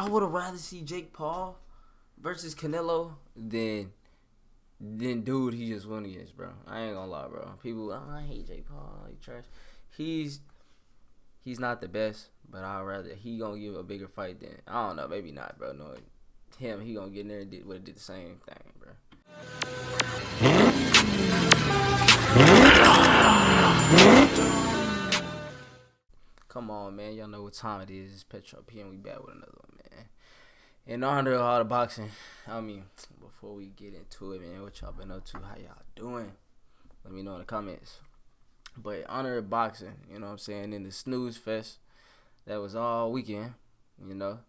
I would have rather see Jake Paul versus Canelo than dude he just won against, bro. I ain't gonna lie, bro. People, oh, I hate Jake Paul. He trash. He's not the best, but I'd rather he gonna give a bigger fight than I don't know, maybe not, bro. No, he gonna get in there and did the same thing, bro. Come on, man. Y'all know what time it is. It's Petro P, and we back with another one, man. In honor of all the boxing, before we get into it, man, what y'all been up to? How y'all doing? Let me know in the comments. But in honor of boxing, you know what I'm saying, in the snooze fest, that was all weekend, you know.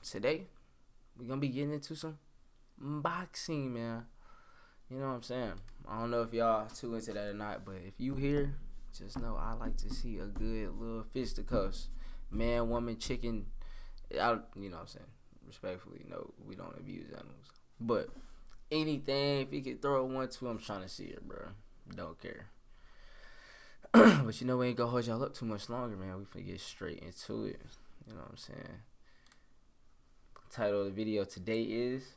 Today, we gonna be getting into some boxing, man. You know what I'm saying? I don't know if y'all too into that or not, but if you here, just know I like to see a good little fisticuffs. Man, woman, chicken. You know what I'm saying? Respectfully, no, we don't abuse animals. But anything, if you could throw one to, I'm trying to see it, bro. Don't care. But you know, we ain't gonna hold y'all up too much longer, man. We finna get straight into it. You know what I'm saying? Title of the video today is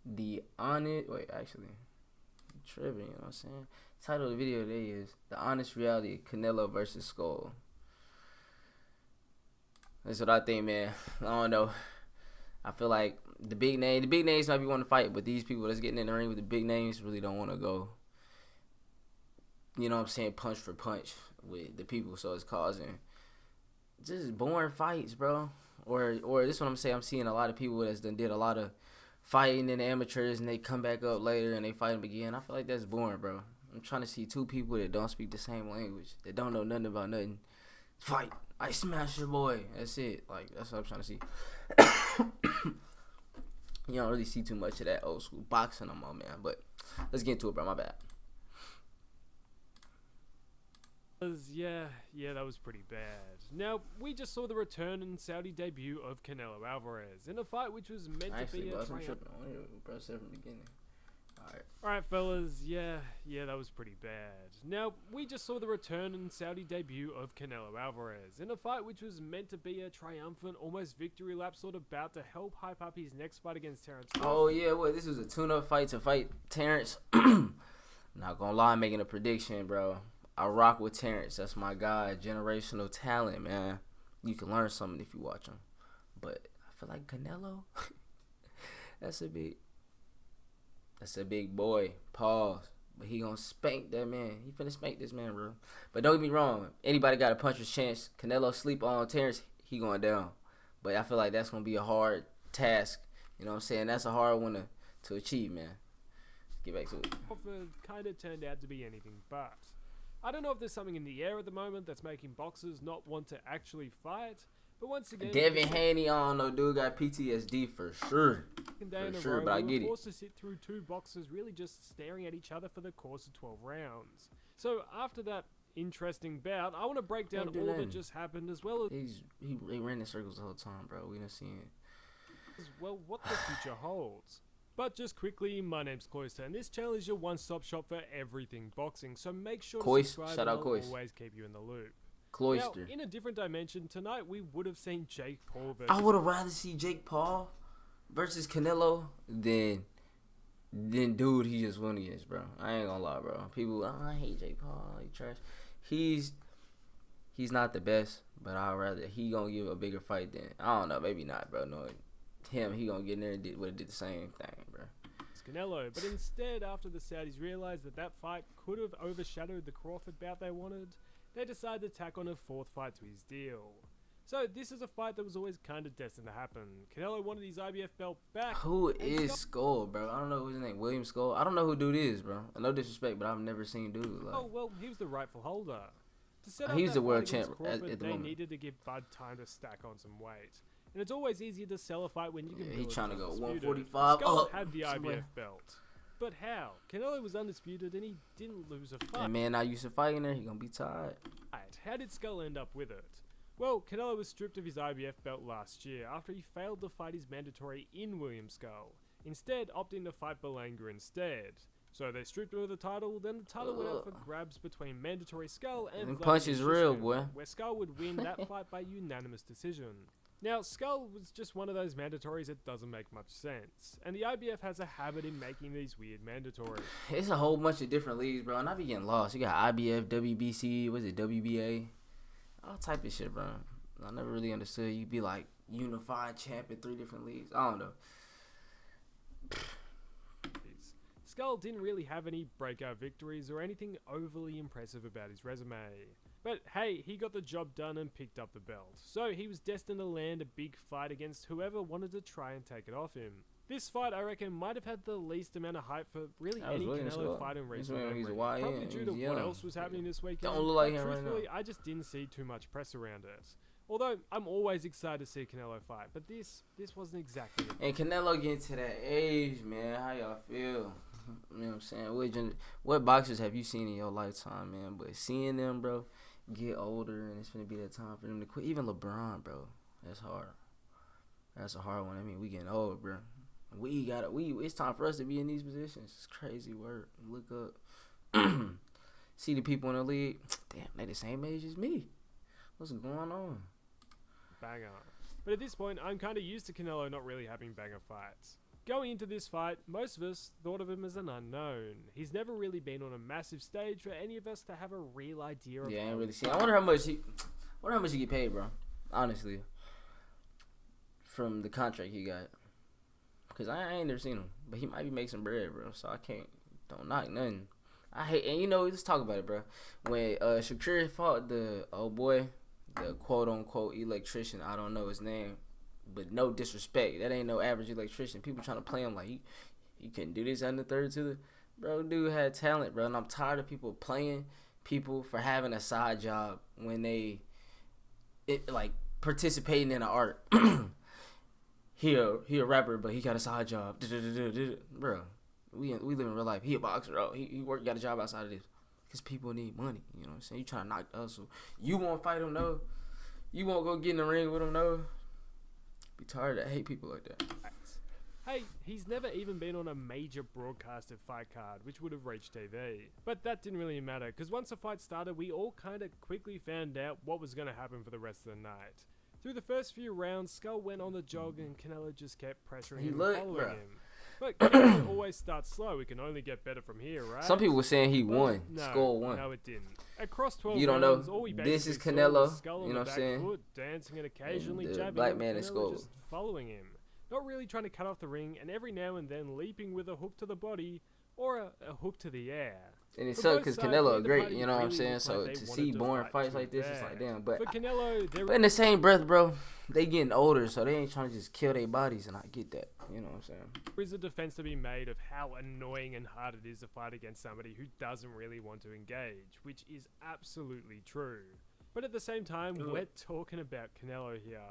The Honest. Wait, actually, I'm tripping. You know what I'm saying? Title of the video today is The Honest Reality of Canelo versus Skull. That's what I think, man. I don't know. I feel like the big names might be wanting to fight, but these people that's getting in the ring with the big names really don't want to go, you know what I'm saying, punch for punch with the people. So it's causing just boring fights, bro. Or this is what I'm saying. I'm seeing a lot of people that's done did a lot of fighting in the amateurs and they come back up later and they fight them again. I feel like that's boring, bro. I'm trying to see two people that don't speak the same language, that don't know nothing about nothing, fight. I smash your boy. That's it. Like, that's what I'm trying to see. You don't really see too much of that old school boxing no more, man. But let's get into it, bro. My bad. Yeah, that was pretty bad. Now, we just saw the return and Saudi debut of Canelo Alvarez in a fight which was meant to be a triumph. Press it from the beginning. Alright, fellas, yeah, that was pretty bad. Now, we just saw the return and Saudi debut of Canelo Alvarez in a fight which was meant to be a triumphant, almost victory lap sort of bout to help hype up his next fight against Terrence. Oh, yeah, well, this was a tune-up fight to fight Terrence. Not gonna lie, I'm making a prediction, bro. I rock with Terrence. That's my guy, generational talent, man. You can learn something if you watch him. But I feel like Canelo, that's a big boy. Pause. But he gonna spank that man. He finna spank this man, bro. But don't get me wrong. Anybody got a puncher's chance. Canelo sleep on Terrence, he going down. But I feel like that's gonna be a hard task. You know what I'm saying? That's a hard one to achieve, man. Let's get back to it. Kind of turned out to be anything but. I don't know if there's something in the air at the moment that's making boxers not want to actually fight. But once again, Devin Haney, I don't know, dude got PTSD for sure. For sure, but I get it. Forced to sit through two boxers really just staring at each other for the course of 12 rounds. So after that interesting bout, I want to break down all that just happened as well as he ran in circles the whole time, bro. We done seen it. As well what the future holds. But just quickly, my name's Cloyster, and this channel is your one-stop shop for everything boxing. So make sure to subscribe, and I'll always keep you in the loop. Cloyster. Now, in a different dimension, tonight we would have seen Jake Paul versus... I would have rather see Jake Paul versus Canelo than dude he just won against, bro. I ain't gonna lie, bro. People, oh, I hate Jake Paul. He trash. He's not the best, but I'd rather he gonna give a bigger fight than I don't know, maybe not, bro. No, he gonna get in there and did the same thing, bro. It's Canelo, but instead, after the Saudis realized that fight could have overshadowed the Crawford bout they wanted, they decided to tack on a fourth fight to his deal. So this is a fight that was always kind of destined to happen. Canelo wanted his IBF belt back. Who is Skull, bro? I don't know his name. William Skull? I don't know who dude is, bro. No disrespect, but I've never seen dude. Like, oh, well, he was the rightful holder. To set up he's the world champ at the they moment. needed to give Bud time to stack on some weight. And it's always easier to sell a fight when you can he's trying to go undisputed. 145. Skull had the IBF belt. But how? Canelo was undisputed and he didn't lose a fight. And man, not used to fighting there, he gonna be tired. How did Skull end up with it? Well, Canelo was stripped of his IBF belt last year after he failed to fight his mandatory in William Skull, instead opting to fight Berlanga instead. So they stripped him of the title, then the title went up for grabs between Mandatory Skull and Them Vladimir punches real, Shishkin, boy. where Skull would win that fight by unanimous decision. Now, Skull was just one of those mandatories that doesn't make much sense, and the IBF has a habit in making these weird mandatories. It's a whole bunch of different leagues, bro, and I be getting lost. You got IBF, WBC, what is it, WBA? All type of shit, bro. I never really understood. You be like unified champ in 3 different leagues. I don't know. Skull didn't really have any breakout victories or anything overly impressive about his resume. But hey, he got the job done and picked up the belt, so he was destined to land a big fight against whoever wanted to try and take it off him. This fight, I reckon, might have had the least amount of hype for really any Canelo fight in recent memory. Probably due to what else was happening this weekend. Don't look like him truthfully, right now. I just didn't see too much press around it. Although, I'm always excited to see Canelo fight, but this wasn't exactly it. And Canelo getting to that age, man. How y'all feel? You know what I'm saying? What boxers have you seen in your lifetime, man? But seeing them, bro, get older, and it's gonna be that time for them to quit. Even LeBron, bro, that's hard. That's a hard one. I mean, we getting old, bro. It's time for us to be in these positions. It's crazy work. Look up, see the people in the league. Damn, they the same age as me. What's going on? Banger. But at this point, I'm kind of used to Canelo not really having banger fights. Going into this fight, most of us thought of him as an unknown. He's never really been on a massive stage for any of us to have a real idea of. Yeah, I ain't really seen. I wonder how much he get paid, bro. Honestly, from the contract he got, cause I ain't never seen him, but he might be making some bread, bro. So I don't knock nothing. I hate, and let's talk about it, bro. When Shakur fought the the quote unquote electrician, I don't know his name. But no disrespect, that ain't no average electrician. People trying to play him like he couldn't do this under third to the bro. Dude had talent, bro, and I'm tired of people playing people for having a side job when they like participating in an art. he a rapper, but he got a side job, bro. We live in real life. He a boxer, bro. He got a job outside of this because people need money. You know what I'm saying? You trying to knock the hustle. You won't fight him, no. You won't go get in the ring with him, no. Be tired. I hate people like that. Hey, he's never even been on a major broadcasted fight card, which would have reached TV. But that didn't really matter, because once the fight started, we all kind of quickly found out what was going to happen for the rest of the night. Through the first few rounds, Skull went on the jog and Canelo just kept pressuring him and following him. But Canelo always starts slow. It can only get better from here, right? Some people were saying he won. No, Skull won. No, it didn't. Across 12 you don't rounds, know. all we This is basically saw was Canelo. Skull You know on what the I'm back saying? foot, dancing and occasionally The jabbing black him, man in Canelo Skull. just following him. Not really trying to cut off the ring, and every now and then leaping with a hook to the body or a hook to the air. And it For sucks both because sides, Canelo neither great, party you know what I'm really saying? looked So like they to wanted see to boring fight fights too like this, it's bad. like damn. But For Canelo, in the same breath, bro, they getting older, so they ain't trying to just kill their bodies, and I get that. You know what I'm saying? there is a defense to be made of how annoying and hard it is to fight against somebody who doesn't really want to engage, which is absolutely true. But at the same time, we're talking about Canelo here.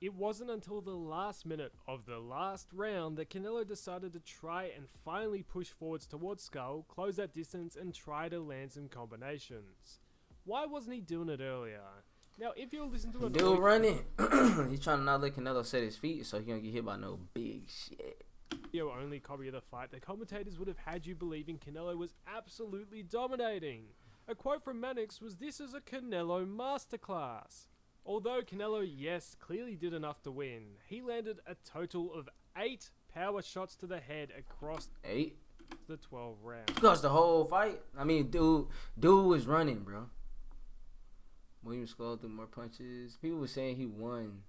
It wasn't until the last minute of the last round that Canelo decided to try and finally push forwards towards Skull, close that distance, and try to land some combinations. Why wasn't he doing it earlier? Now, if you listen to it, Dude running. He's trying to not let Canelo set his feet so he don't get hit by no big shit. only copy of the fight, the commentators would have had you believing Canelo was absolutely dominating. A quote from Mannix was, "This is a Canelo masterclass." Although Canelo, yes, clearly did enough to win, he landed a total of 8 power shots to the head across 8? the 12 rounds. Because the whole fight. I mean, dude was running, bro. William Skull threw more punches. People were saying he won.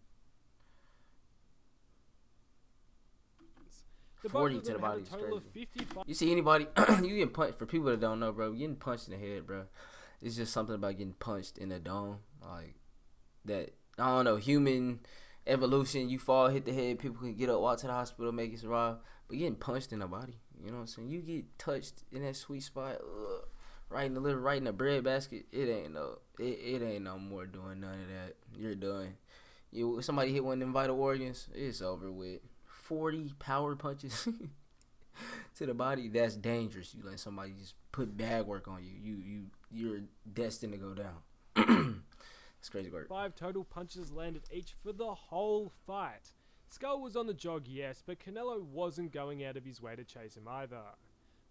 The 40 both to the of them had body a is total of crazy. 55 You see anybody, you getting punched, for people that don't know, bro, getting punched in the head, bro. It's just something about getting punched in the dome. Like, that, I don't know, human evolution, you fall, hit the head, people can get up, walk to the hospital, make it survive. But getting punched in the body, you know what I'm saying? You get touched in that sweet spot, right in the liver, right in the bread basket, it ain't no more doing none of that. You're done. Somebody hit one of them vital organs, it's over with. 40 power punches to the body, that's dangerous. You let somebody just put bad work on you. You're destined to go down. It's crazy work. 5 total punches landed each for the whole fight. Skull was on the jog, yes, but Canelo wasn't going out of his way to chase him either.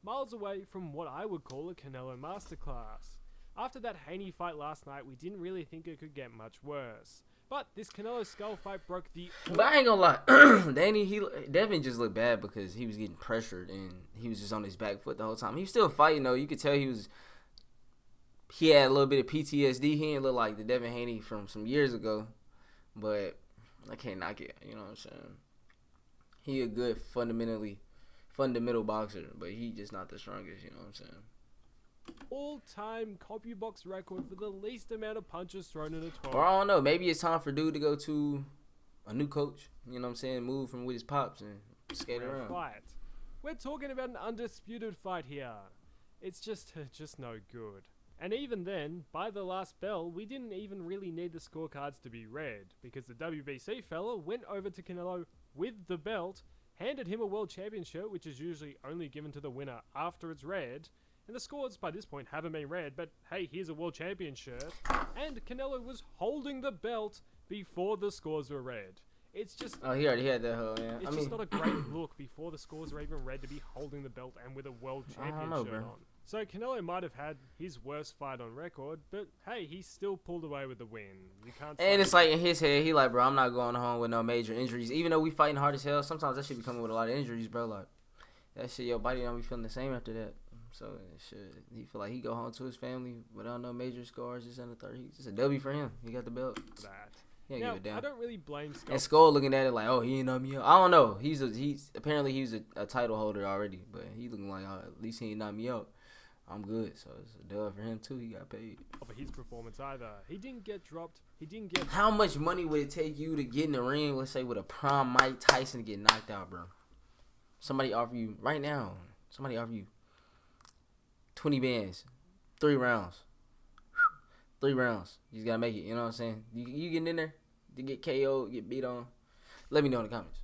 miles away from what I would call a Canelo masterclass. After that Haney fight last night, we didn't really think it could get much worse. But this Canelo Skull fight broke the... But I ain't gonna lie, Danny, he definitely just looked bad because he was getting pressured and he was just on his back foot the whole time. He was still fighting though. You could tell he had a little bit of PTSD. He didn't look like the Devin Haney from some years ago. But I can't knock it. You know what I'm saying? He a good fundamental boxer, but he just not the strongest. You know what I'm saying? All-time CompuBox record for the least amount of punches thrown in a 12. Or I don't know. Maybe it's time for dude to go to a new coach. You know what I'm saying? Move from with his pops and skate around. Fight. We're talking about an undisputed fight here. It's just no good. And even then, by the last bell, we didn't even really need the scorecards to be read, because the WBC fella went over to Canelo with the belt, handed him a world champion shirt, which is usually only given to the winner after it's read, and the scores by this point haven't been read, but hey, here's a world champion shirt, and Canelo was holding the belt before the scores were read. It's just... Oh, he already had that whole, yeah. It's just not a great look before the scores are even read to be holding the belt and with a world champion shirt on. So Canelo might have had his worst fight on record, but hey, he still pulled away with the win. You can't. And it's like in his head, he like, bro, I'm not going home with no major injuries. Even though we fighting hard as hell, sometimes that shit be coming with a lot of injuries, bro. Like that shit, your body don't be feeling the same after that. So shit, he feel like he go home to his family without no major scars. Just in the third, it's a W for him. He got the belt. That. He ain't give a damn. I don't really blame Skull. And Skull looking at it like, oh, he ain't know me out. I don't know. Apparently he's a title holder already, but he looking like, oh, at least he ain't knock me out. I'm good, so it's a dub for him too. He got paid. For his performance either. He didn't get dropped. He didn't get... How much money would it take you to get in the ring, let's say with a prime Mike Tyson to get knocked out, bro? Somebody offer you, right now, 20 bands, 3 rounds. 3 rounds. You just gotta make it, you know what I'm saying? You getting in there to get KO'd, get beat on? Let me know in the comments.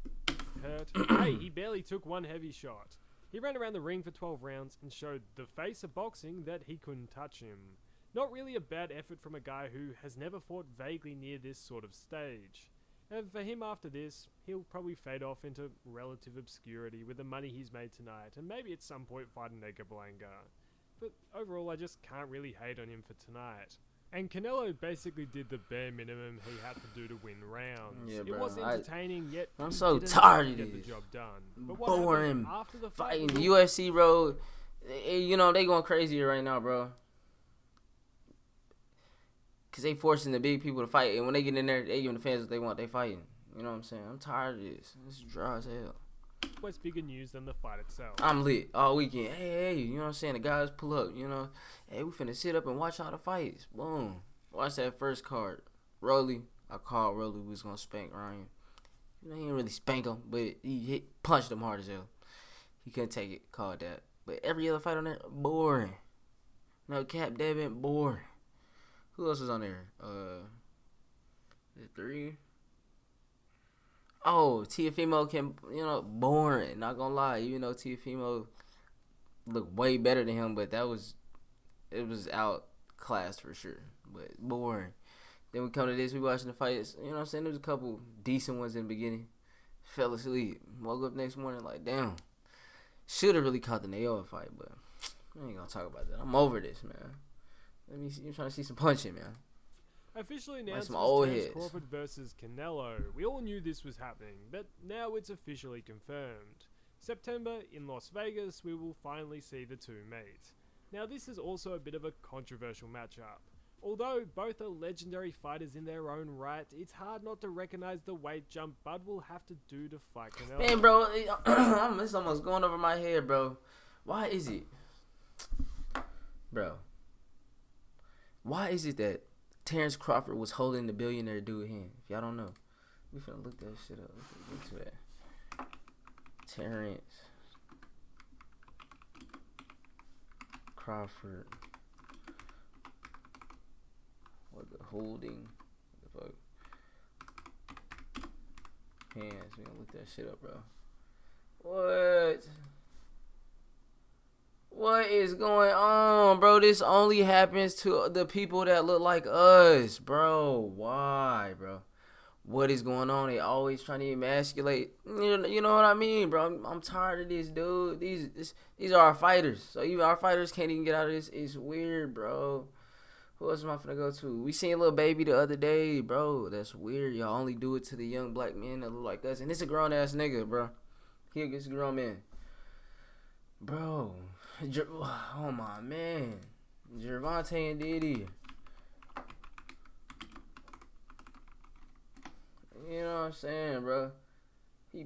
Hurt. Hey, he barely took one heavy shot. He ran around the ring for 12 rounds and showed the face of boxing that he couldn't touch him. Not really a bad effort from a guy who has never fought vaguely near this sort of stage. And for him after this, he'll probably fade off into relative obscurity with the money he's made tonight, and maybe at some point fight Nega Blanca. But overall, I just can't really hate on him for tonight. And Canelo basically did the bare minimum he had to do to win rounds. Yeah, bro, it was entertaining, yet I'm so tired of get this. the job done. But boring after the fighting. fight, The UFC, bro, you know, they going crazy right now, bro. Because they forcing the big people to fight. And when they get in there, they giving the fans what they want. They fighting. You know what I'm saying? I'm tired of this. This is dry as hell. What's bigger news than the fight itself? I'm lit all weekend. Hey, you know what I'm saying? The guys pull up, you know. Hey, we finna sit up and watch all the fights. Boom. Watch that first card. Rolly. I called Rolly. We was gonna spank Ryan. You know, he didn't really spank him, but he punched him hard as hell. He couldn't take it. Called that. But every other fight on there, boring. No cap, Devin, boring. Who else is on there? Is it 3? Oh, Tiafimo can, you know, boring. Not gonna lie, even though Tiafimo looked way better than him, but it was outclassed for sure. But boring. Then we come to this, we watching the fights. You know what I'm saying? There was a couple decent ones in the beginning. Fell asleep. Woke up next morning like, damn. Should have really caught the Naoya fight, but I ain't gonna talk about that. I'm over this, man. Let me see. I'm trying to see some punching, man. Officially announced some old Terence heads. Crawford versus Canelo. We all knew this was happening, but now it's officially confirmed. September in Las Vegas, we will finally see the two meet. Now this is also a bit of a controversial matchup. Although both are legendary fighters in their own right, it's hard not to recognize the weight jump Bud will have to do to fight Canelo. Man, bro, it's almost going over my head, bro. Why is it? Bro. Why is it that Terence Crawford was holding the billionaire dude hand? If y'all don't know. We finna look that shit up. Let's get to that. Terence Crawford. What the holding? What the fuck? Hands. We gonna look that shit up, bro. What? What is going on, bro? This only happens to the people that look like us, bro. Why, bro? what is going on. They always trying to emasculate. You know what I mean, bro? I'm tired of this, dude. These are our fighters. So even our fighters can't even get out of this. It's weird, bro. Who else am I finna go to? We seen Lil Baby the other day, bro. That's weird. Y'all only do it to the young black men that look like us. And it's a grown ass nigga, bro. He gets a grown man. Bro. Oh my man. Gervonta and Diddy. You know what I'm saying, bro? Wait,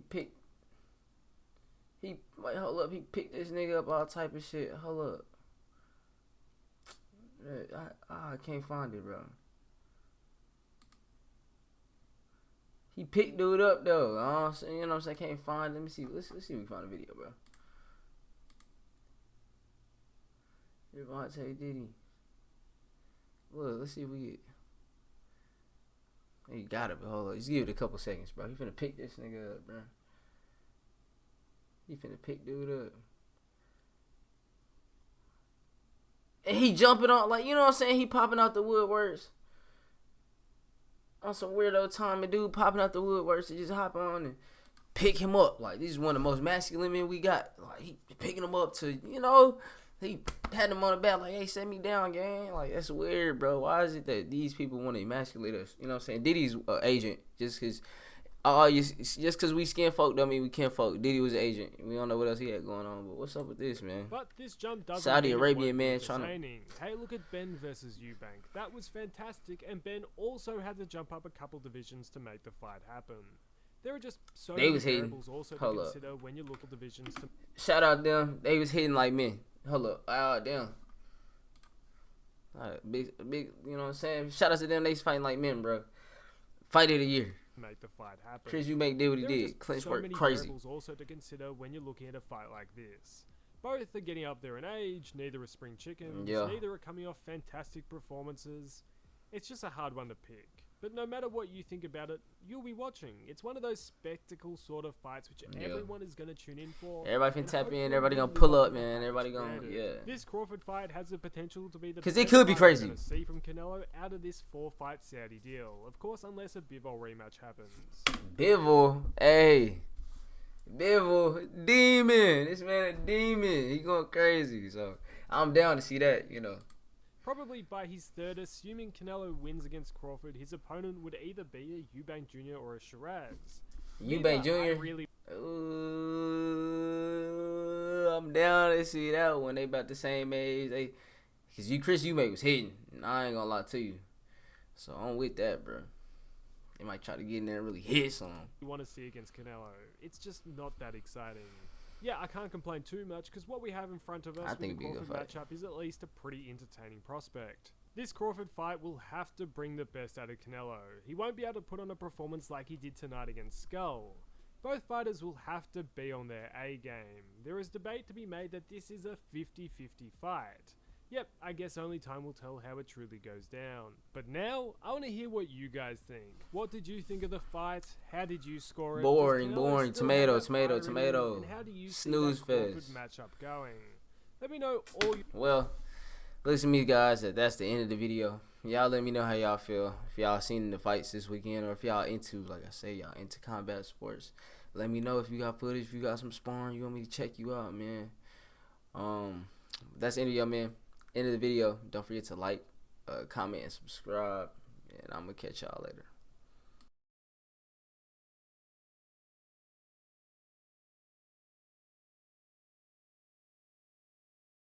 hold up. He picked this nigga up all type of shit. Hold up. I can't find it, bro. He picked dude up though. You know what I'm saying? Can't find it. Let me see. Let's see if we can find a video, bro. Gervonta Diddy. Look, let's see if we get. He got it, but hold on. Just give it a couple seconds, bro. He finna pick this nigga up, bro. He finna pick dude up. And he jumping on, like, you know what I'm saying? He popping out the woodworks. On some weirdo time, a dude popping out the woodworks to just hop on and pick him up. Like, this is one of the most masculine men we got. Like, he picking him up to, you know, he had him on the back like, hey, set me down, gang. Like, that's weird, bro. Why is it that these people want to emasculate us? You know what I'm saying? Diddy's agent. Just because we skin folk don't mean we can't folk. Diddy was an agent. We don't know what else he had going on. But what's up with this, man? But this jump doesn't Saudi Arabian man trying to... Hey, look at Ben versus Eubank. That was fantastic. And Ben also had to jump up a couple divisions to make the fight happen. There are just so many variables also to consider when you look at divisions. Shout out them. They was hitting like men. Hold up. Damn. Big, you know what I'm saying? Shout out to them. They fighting like men, bro. Fight of the year. Make the fight happen. Chris Eubank did what he did. Clinch worked crazy. Variables also to consider when you're looking at a fight like this. Both are getting up there in age. Neither are spring chickens. Yeah. Neither are coming off fantastic performances. It's just a hard one to pick. But no matter what you think about it, you'll be watching. It's one of those spectacle sort of fights which everyone is going to tune in for. Everybody can tap in. Everybody going to pull up, man. Everybody going to, yeah. This Crawford fight has the potential to be the because it could be crazy. We're see from Canelo out of this 4-fight Saudi deal. Of course, unless a Bivol rematch happens. Bivol, hey. Bivol, demon. This man a demon. He going crazy. So, I'm down to see that, you know. Probably by his third, assuming Canelo wins against Crawford, his opponent would either be a Eubank Jr. or a Shiraz. Eubank Jr.? I'm down to see that one. They about the same age. Because Chris Eubank was hitting. I ain't gonna lie to you. So I'm with that, bro. They might try to get in there and really hit some. You want to see against Canelo. It's just not that exciting. Yeah, I can't complain too much because what we have in front of us with the Crawford matchup is at least a pretty entertaining prospect. This Crawford fight will have to bring the best out of Canelo. He won't be able to put on a performance like he did tonight against Skull. Both fighters will have to be on their A game. There is debate to be made that this is a 50-50 fight. Yep, I guess only time will tell how it truly goes down. But now, I want to hear what you guys think. What did you think of the fight? How did you score it? Boring. Tomato. And how do you Snooze see that Crawford matchup going? Let me know all you... Well, listen to me, guys. That's the end of the video. Y'all let me know how y'all feel. If y'all seen the fights this weekend, or if y'all into, like I say, y'all into combat sports. Let me know if you got footage, if you got some sparring, you want me to check you out, man. That's the end of y'all, man. End of the video. Don't forget to like, comment, and subscribe. And I'm going to catch y'all later.